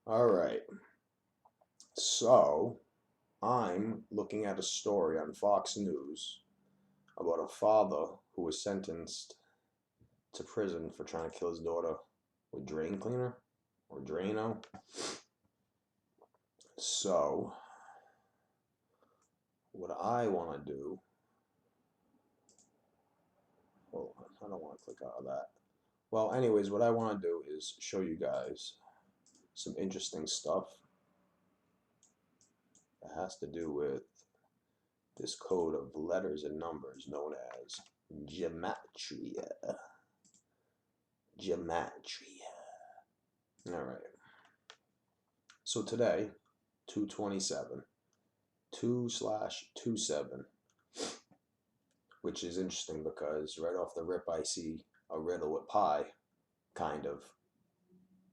All right. So I'm looking at a story on Fox News about a father who was sentenced to prison for trying to kill his daughter with drain cleaner or draino. So what I want to do, hold on, I don't want to click out of that. Well, anyways, what I want to do is show you guys some interesting stuff that has to do with this code of letters and numbers known as gematria. Gematria. All right. So today, 227, 2/27, which is interesting because right off the rip I see a riddle with pi, kind of.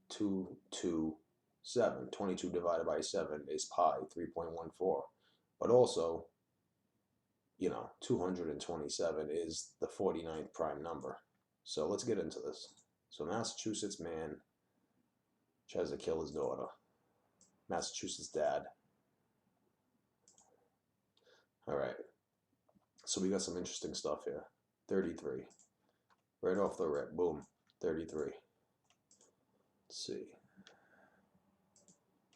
227. 22 divided by 7 is pi, 3.14. But also, 227 is the 49th prime number. So let's get into this. So Massachusetts man tries to kill his daughter. Massachusetts dad. All right. So we got some interesting stuff here. 33. Right off the rip. Boom. 33. Let's see.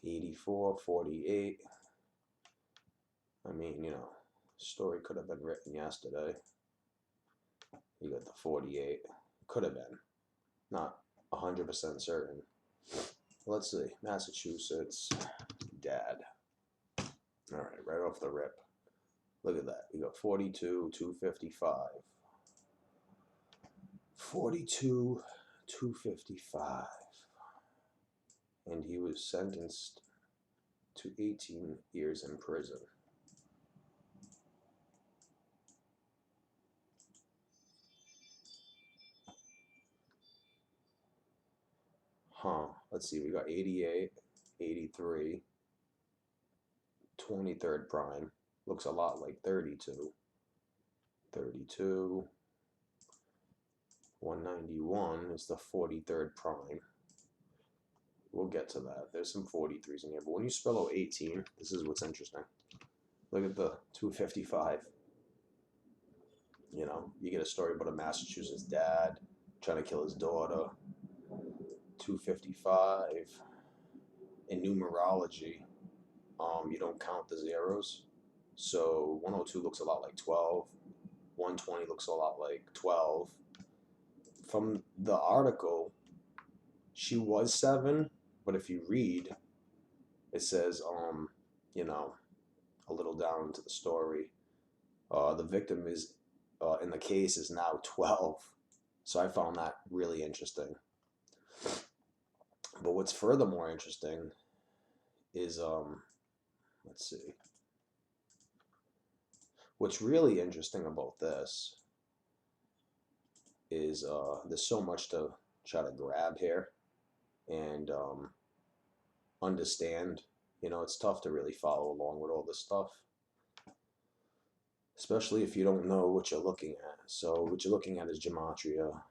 84, 48. I mean, story could have been written yesterday. You got the 48. Could have been. Not 100% certain. Let's see. Massachusetts dad. All right, right off the rip. Look at that. We got 42, 255. 42, 255. And he was sentenced to 18 years in prison. Let's see. We got 88, 83, 23rd prime. Looks a lot like 32. 32. 191 is the 43rd prime. We'll get to that. There's some 43s in here. But when you spell out 18, this is what's interesting. Look at the 255. You get a story about a Massachusetts dad trying to kill his daughter. 255. In numerology, you don't count the zeros. So 102 looks a lot like 12. 120 looks a lot like 12. From the article, she was 7, but if you read, it says, a little down into the story, the victim is, in the case, is now 12. So I found that really interesting. But what's furthermore interesting is, let's see. What's really interesting about this is there's so much to try to grab here and understand. It's tough to really follow along with all this stuff, especially if you don't know what you're looking at. So what you're looking at is gematria,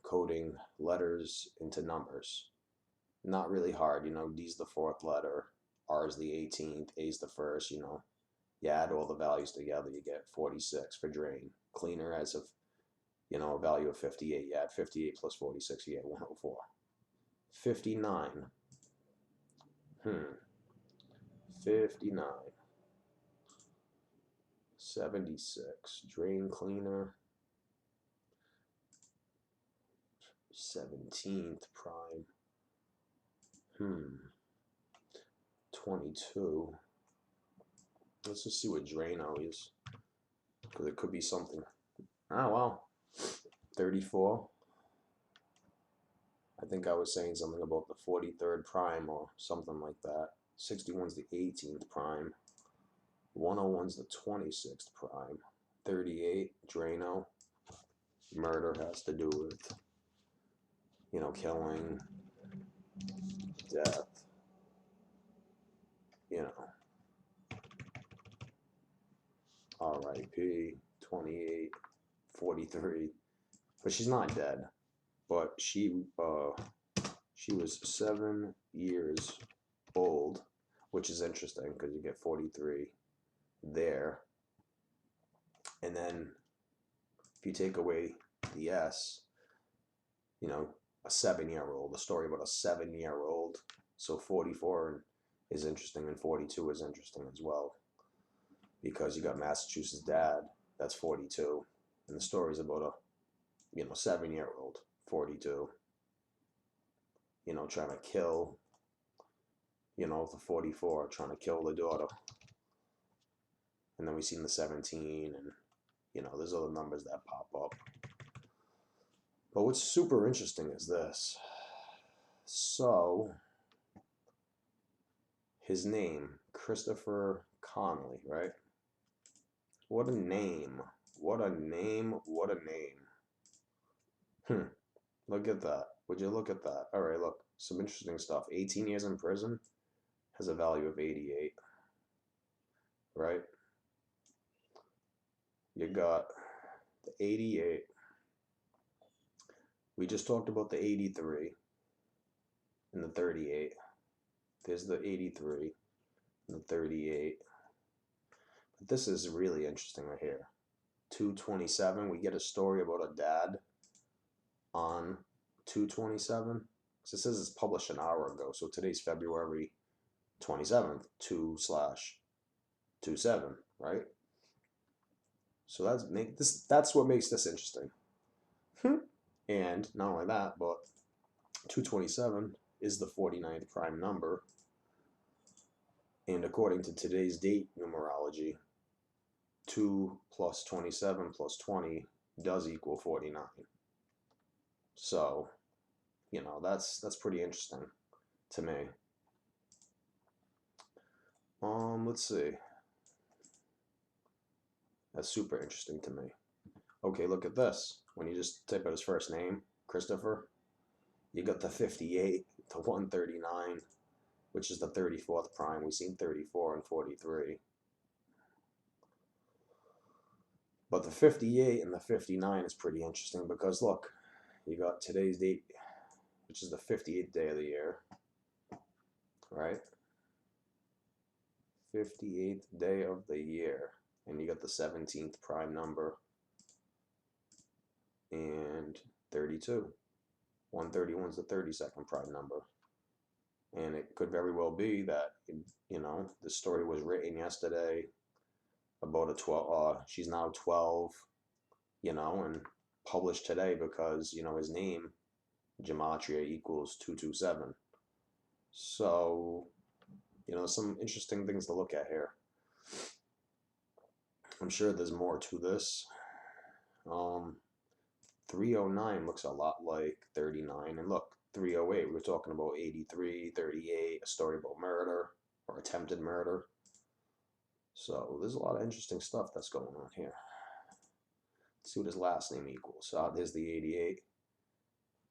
coding letters into numbers. Not really hard. D's the 4th letter, R's the 18th, A's the 1st. You add all the values together, you get 46 for drain. Cleaner has a value of 58. You add 58 plus 46, you get 104. 59. 59. 76. Drain cleaner. 17th prime. 22. Let's just see what draino is, because it could be something. Oh, wow. 34. I think I was saying something about the 43rd prime or something like that. 61's the 18th prime. 101's the 26th prime. 38, draino. Murder has to do with, killing, death, R.I.P., 28, 43. But she's not dead. But she was 7 years which is interesting because you get 43 there. And then if you take away the S, you know, a 7-year-old, a story about a 7-year-old. So 44 is interesting, and 42 is interesting as well, because you got Massachusetts dad, that's 42, and the story's about a, 7-year-old, 42, trying to kill, the 44, trying to kill the daughter. And then we've seen the 17, and there's other numbers that pop up. But what's super interesting is this. So his name, Christopher Conley, right? What a name. What a name. What a name. Look at that. Would you look at that? All right, look. Some interesting stuff. 18 years in prison has a value of 88. Right? You got the 88. We just talked about the 83 and the 38. There's the 83 and the 38. But this is really interesting right here. 227, we get a story about a dad on 227. So it says it's published an hour ago. So today's February 27th, 2/27, right? So that's what makes this interesting. And not only that, but 227 is the 49th prime number. And according to today's date numerology, 2 plus 27 plus 20 does equal 49. So, that's pretty interesting to me. Let's see. That's super interesting to me. Okay, look at this. When you just type out his first name, Christopher, you got the 58, the 139, which is the 34th prime. We've seen 34 and 43. But the 58 and the 59 is pretty interesting because look, you got today's date, which is the 58th day of the year, right? 58th day of the year. And you got the 17th prime number and 32. 131 is the 32nd prime number. And it could very well be that, the story was written yesterday about a 12, she's now 12, and published today because, his name, gematria equals 227. So, some interesting things to look at here. I'm sure there's more to this. 309 looks a lot like 39. And look, 308, we were talking about 83, 38, a story about murder or attempted murder. So there's a lot of interesting stuff that's going on here. Let's see what his last name equals. There's the 88.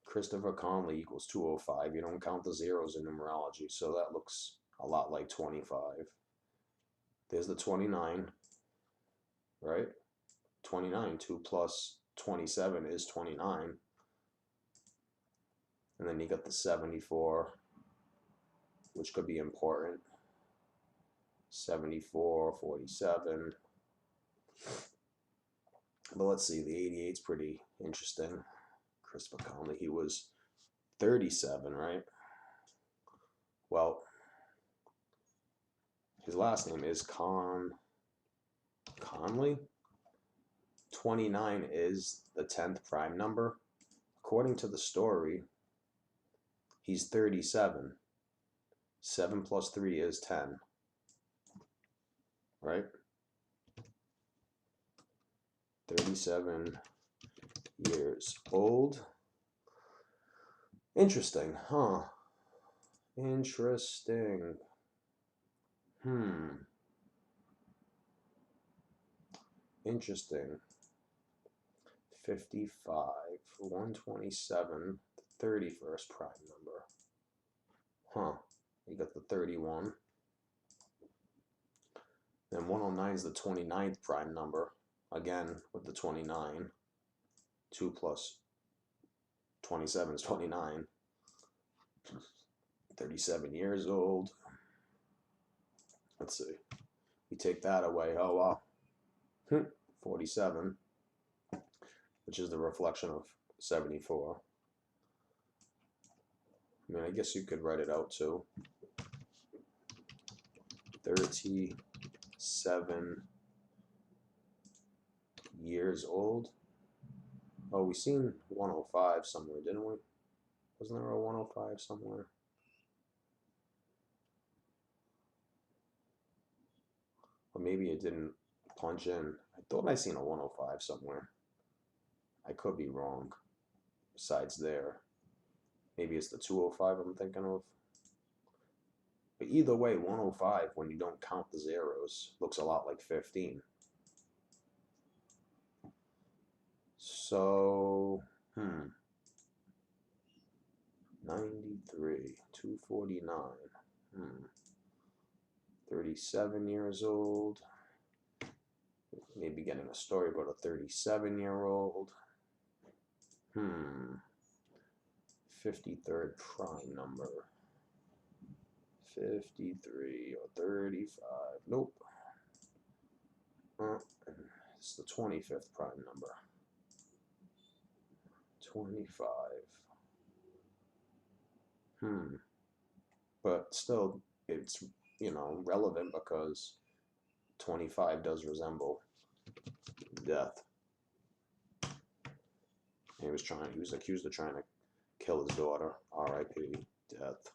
Christopher Conley equals 205. You don't count the zeros in numerology, so that looks a lot like 25. There's the 29, right? 29, 2 plus 27 is 29. And then you got the 74, which could be important. 74, 47. But let's see, the 88 is pretty interesting. Christopher Conley, he was 37, right? Well, his last name is Conley. 29 is the 10th prime number. According to the story, he's 37. 7 plus 3 is 10. Right? 37 years old. Interesting, huh? Interesting. Interesting. 55, 127, the 31st prime number. Huh. You got the 31. Then 109 is the 29th prime number. Again, with the 29. 2 plus 27 is 29. 37 years old. Let's see. We take that away. Oh, wow. 47, which is the reflection of 74. I mean, I guess you could write it out too. 37 years old. Oh, we seen 105 somewhere, didn't we? Wasn't there a 105 somewhere? Or maybe it didn't punch in. I thought I seen a 105 somewhere. I could be wrong. Besides there. Maybe it's the 205 I'm thinking of. But either way, 105, when you don't count the zeros, looks a lot like 15. So, 93, 249, 37 years old. Maybe getting a story about a 37-year-old. 53rd prime number. 53 or 35. Nope. It's the 25th prime number. 25. But still, it's, relevant because 25 does resemble death. He was accused of trying to kill his daughter. R.I.P. Death.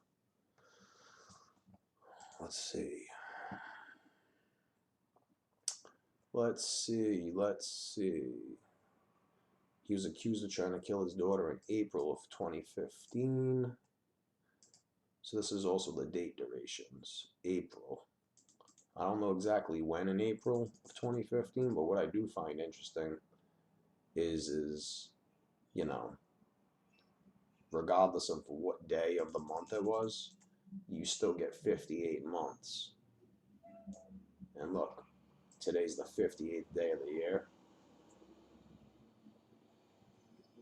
Let's see. He was accused of trying to kill his daughter in April of 2015. So this is also the date durations. April. I don't know exactly when in April of 2015, but what I do find interesting is regardless of what day of the month it was, you still get 58 months. And look, today's the 58th day of the year.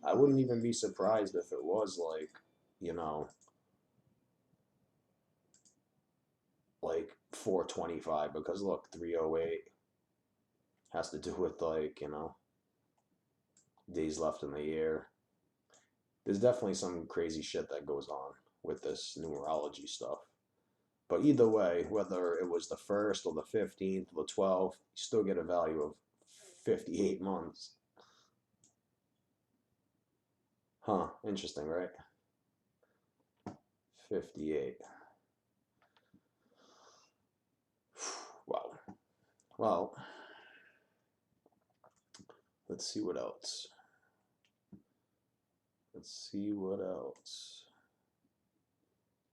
I wouldn't even be surprised if it was like 425, because look, 308 has to do with days left in the year. There's definitely some crazy shit that goes on with this numerology stuff. But either way, whether it was the 1st or the 15th or the 12th, you still get a value of 58 months. Huh, interesting, right? 58. Wow. Well, let's see what else.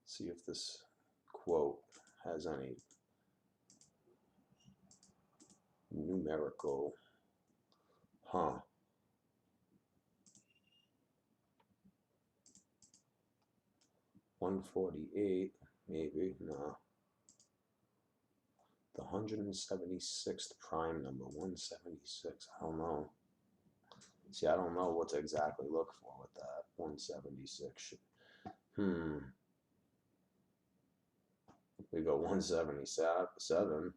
See if this quote has any numerical. 148, maybe. No. The 176th prime number. 176. I don't know. See, I don't know what to exactly look for with that. 176. We go 177.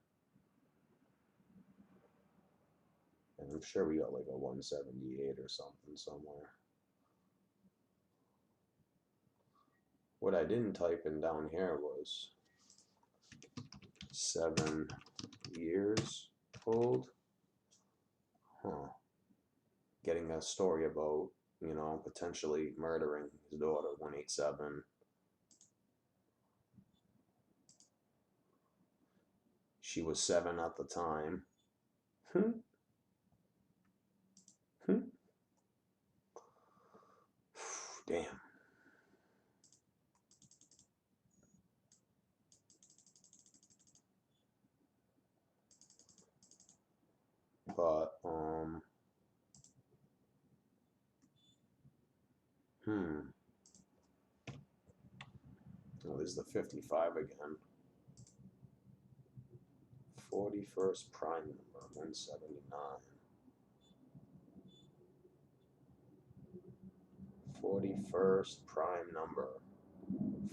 And I'm sure we got like a 178 or something somewhere. What I didn't type in down here was 7 years old. Getting a story about, potentially murdering his daughter, 187. She was 7 at the time. Damn. But, oh, this is the 55 again. 41st prime number, 179. 41st prime number,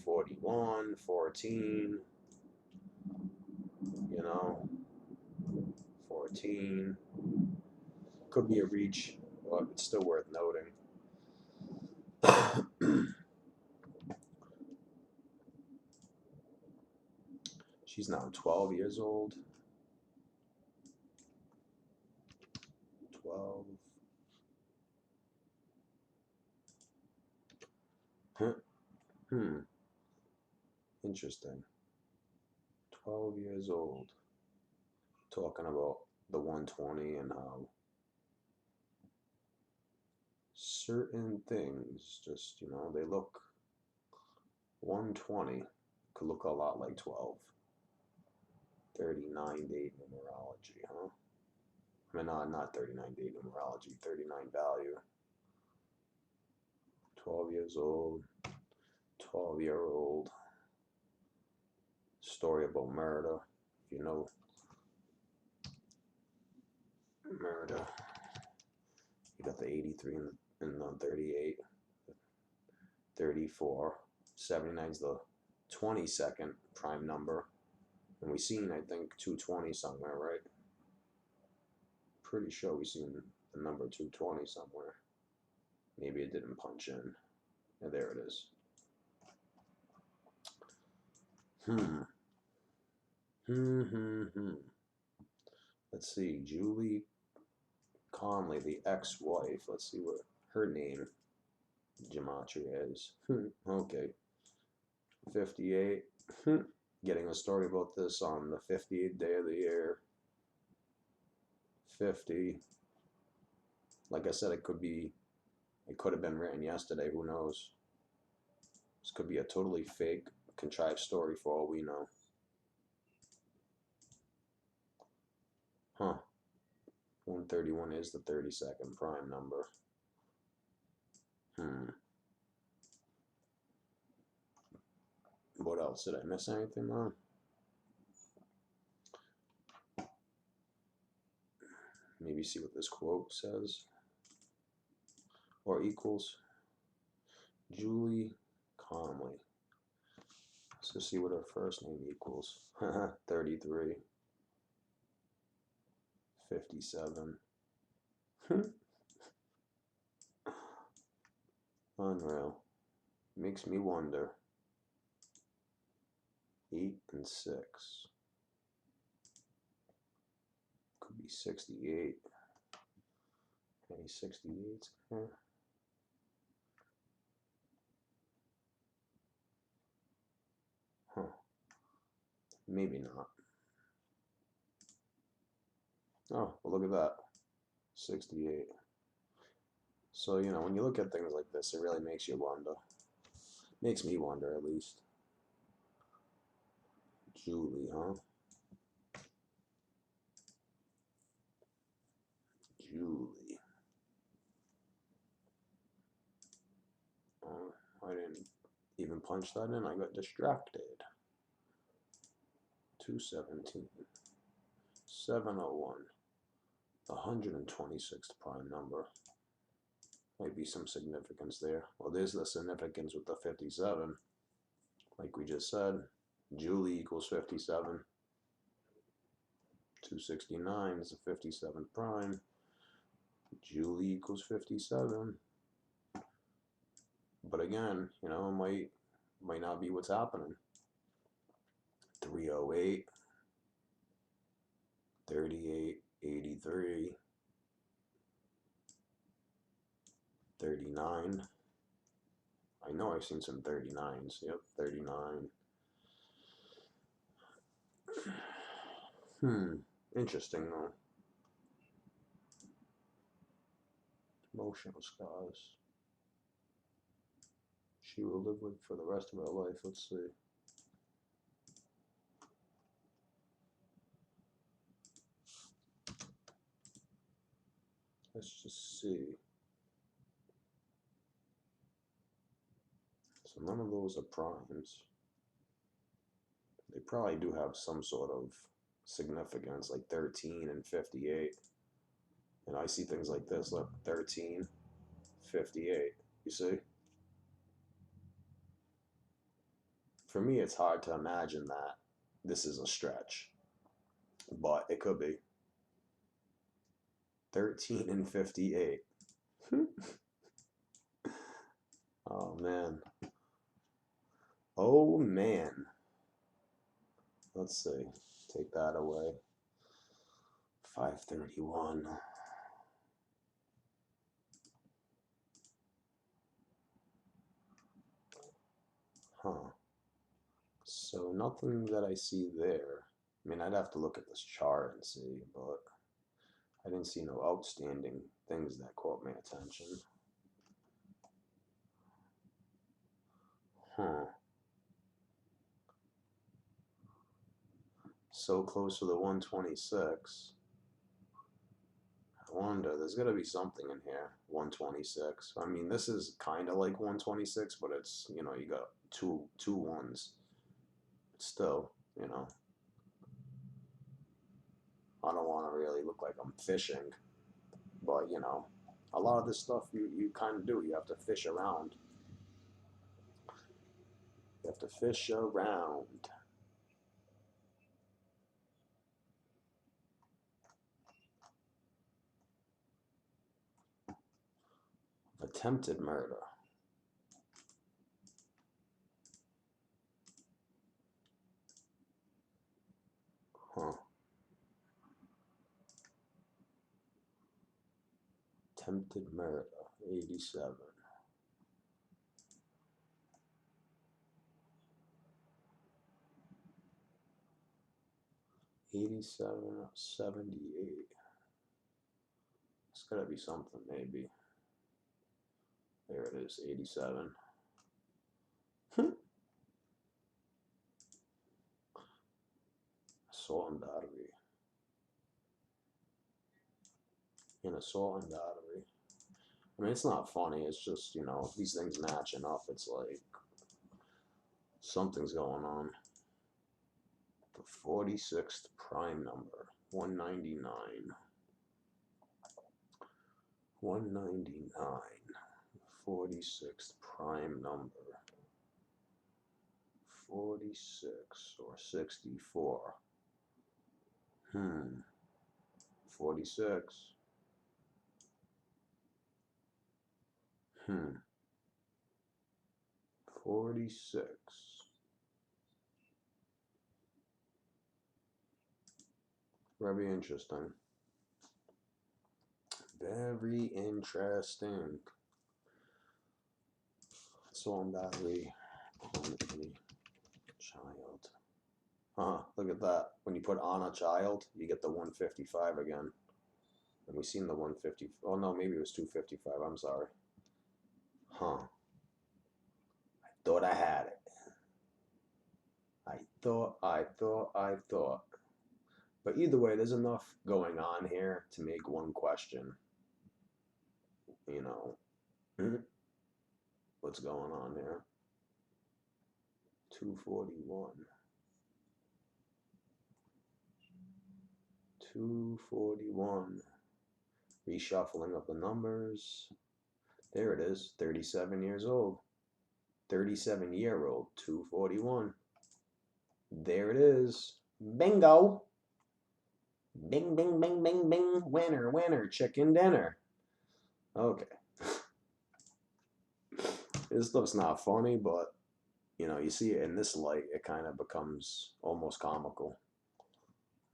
41, 14. you know, 14. Could be a reach, but it's still worth noting. She's now 12 years old. 12. Hmm. Interesting. 12 years old. Talking about the 120 and how certain things just, they look 120 could look a lot like 12. 39 date numerology, huh? I mean, not 39 date numerology, 39 value. 12 years old, 12-year-old. Story about murder. If you know murder, you got the 83 and the 38, 34. 79 is the 22nd prime number. And we seen, I think, 220 somewhere, right? Pretty sure we seen the number 220 somewhere. Maybe it didn't punch in. And there it is. Let's see. Julie Conley, the ex-wife. Let's see what her name gematria is. Okay. 58. Getting a story about this on the 50th day of the year. 50. Like I said, it could have been written yesterday. Who knows? This could be a totally fake, contrived story for all we know. Huh. 131 is the 32nd prime number. What else? Did I miss anything on? Maybe see what this quote says. Or equals. Julie Conley. Let's just see what her first name equals. 33. 57. Unreal. Makes me wonder. 8 and 6. Could be 68. Any 68s here? Huh. Maybe not. Oh, well, look at that. 68. So, when you look at things like this, it really makes you wonder. Makes me wonder, at least. Julie, huh? Julie. I didn't even punch that in. I got distracted. 217. 701. The 126th prime number. Might be some significance there. Well, there's the significance with the 57. Like we just said, Julie equals 57. 269 is the 57th prime. Julie equals 57. But again, it might not be what's happening. 308, 38, 83, 39. I know I've seen some 39s. Yep, 39. Interesting though. Emotional scars. She will live with for the rest of her life. Let's see. Let's just see. So none of those are primes. They probably do have some sort of significance, like 13 and 58. And I see things like this, look, 13, 58. You see? For me, it's hard to imagine that this is a stretch. but it could be. 13 and 58. Oh man. Oh man. Let's see. Take that away. 531. Huh. So nothing that I see there. I mean, I'd have to look at this chart and see, but I didn't see no outstanding things that caught my attention. Huh. So close to the 126. I wonder, there's got to be something in here. 126. I mean, this is kind of like 126, but it's, you know, you got two ones. Still, you know, I don't want to really look like I'm fishing, but, you know, a lot of this stuff you kind of do. You have to fish around. You have to fish around. Attempted murder. Huh. Attempted murder. 87. 87, 78. It's gotta be something, maybe. There it is, 87. Assault and battery. An assault and battery. I mean, it's not funny. It's just, you know, these things matching up. It's like something's going on. The 46th prime number. 199. 199. 46th prime number. 46 or 64. 46. 46. Very interesting. Very interesting. So on battery. Child. Look at that. When you put on a child, you get the 155 again. And we seen the 150. Oh no, maybe it was 255. I'm sorry. Huh. I thought I had it. I thought. But either way, there's enough going on here to make one question. You know, what's going on here? 241. 241. Reshuffling of the numbers. There it is. 37 years old. 37-year-old. 241. There it is. Bingo. Bing, bing, bing, bing, bing. Winner, winner. Chicken dinner. Okay. This stuff's not funny, but, you know, you see it in this light, it kind of becomes almost comical.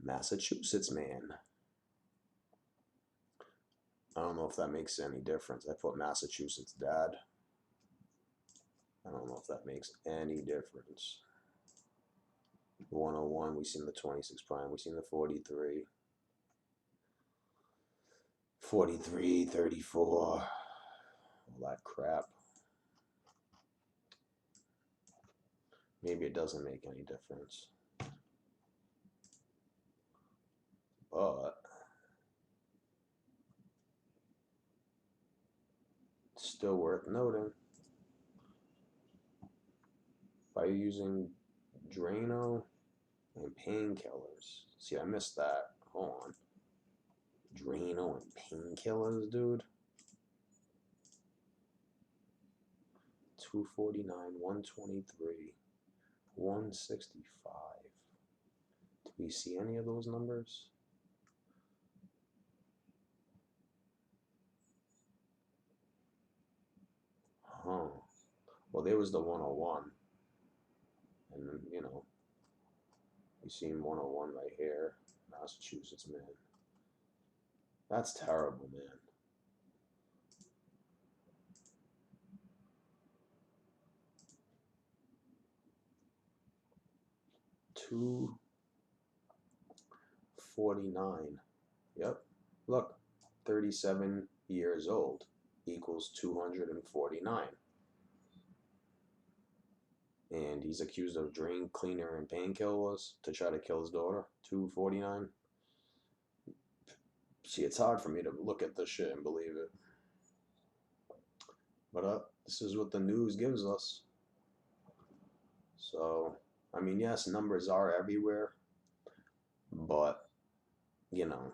Massachusetts man. I don't know if that makes any difference. I put Massachusetts dad. I don't know if that makes any difference. 101, we seen the 26 prime, we seen the 43. 43, 34. All that crap. Maybe it doesn't make any difference. But it's still worth noting. By using draino and painkillers. See, I missed that. Hold on. Draino and painkillers, dude. 249, 123, 165. Do we see any of those numbers? Huh. Well, there was the 101. And then, you know, we seen 101 right here. Massachusetts, man. That's terrible, man. $249. Yep. Look, 37 years old equals 249. And he's accused of drain cleaner and painkillers to try to kill his daughter. 249. See, it's hard for me to look at this shit and believe it. But this is what the news gives us. So, I mean, yes, numbers are everywhere, but, you know,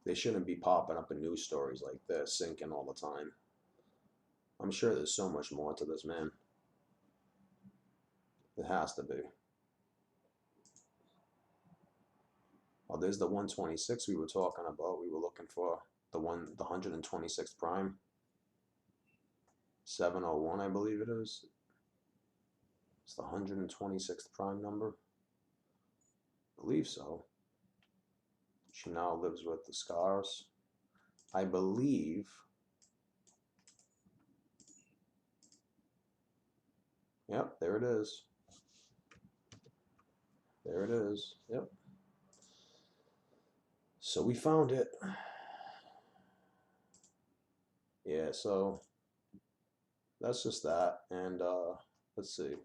they shouldn't be popping up in news stories like this, sinking all the time. I'm sure there's so much more to this, man. It has to be. Well, there's the 126 we were talking about. We were looking for the 126th prime. 701, I believe it is. It's the 126th prime number. I believe so. She now lives with the scars. I believe. Yep, there it is. There it is. Yep. So we found it. Yeah, so that's just that. And let's see.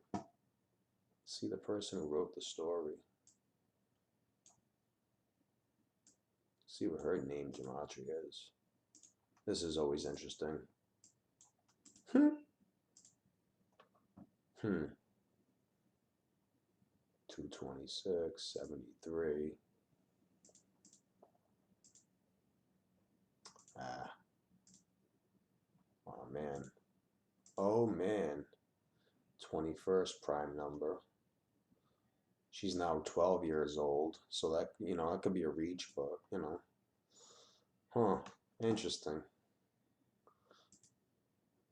See the person who wrote the story. See what her name gematria is. This is always interesting. 226, 73. Ah. Oh man. Oh man. 21st prime number. She's now 12 years old. So that, you know, that could be a reach, but, you know. Huh. Interesting.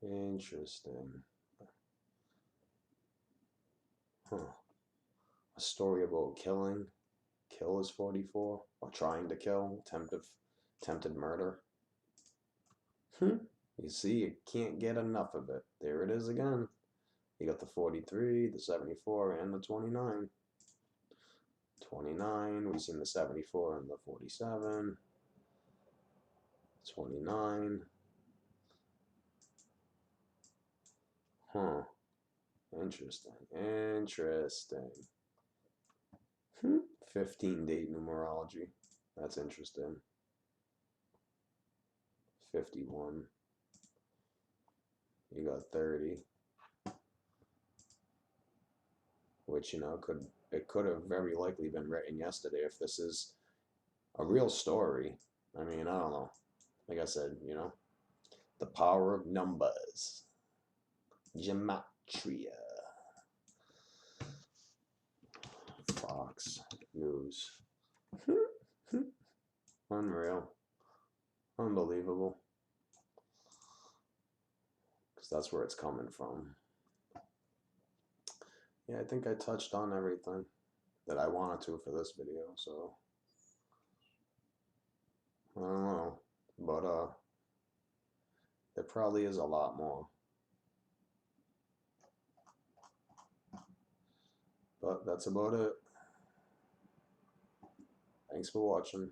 Interesting. Huh. A story about killing. Kill is 44. Or trying to kill. Attempted murder. You see, you can't get enough of it. There it is again. You got the 43, the 74, and the 29. 29, we've seen the 74 and the 47. 29. Huh. Interesting. Interesting. 15-date numerology. That's interesting. 51. You got 30. Which, you know, could have very likely been written yesterday if this is a real story. I mean, I don't know. Like I said, you know, the power of numbers. Gematria. Fox News. Unreal. Unbelievable. Because that's where it's coming from. Yeah, I think I touched on everything that I wanted to for this video, so I don't know. But there probably is a lot more. But that's about it. Thanks for watching.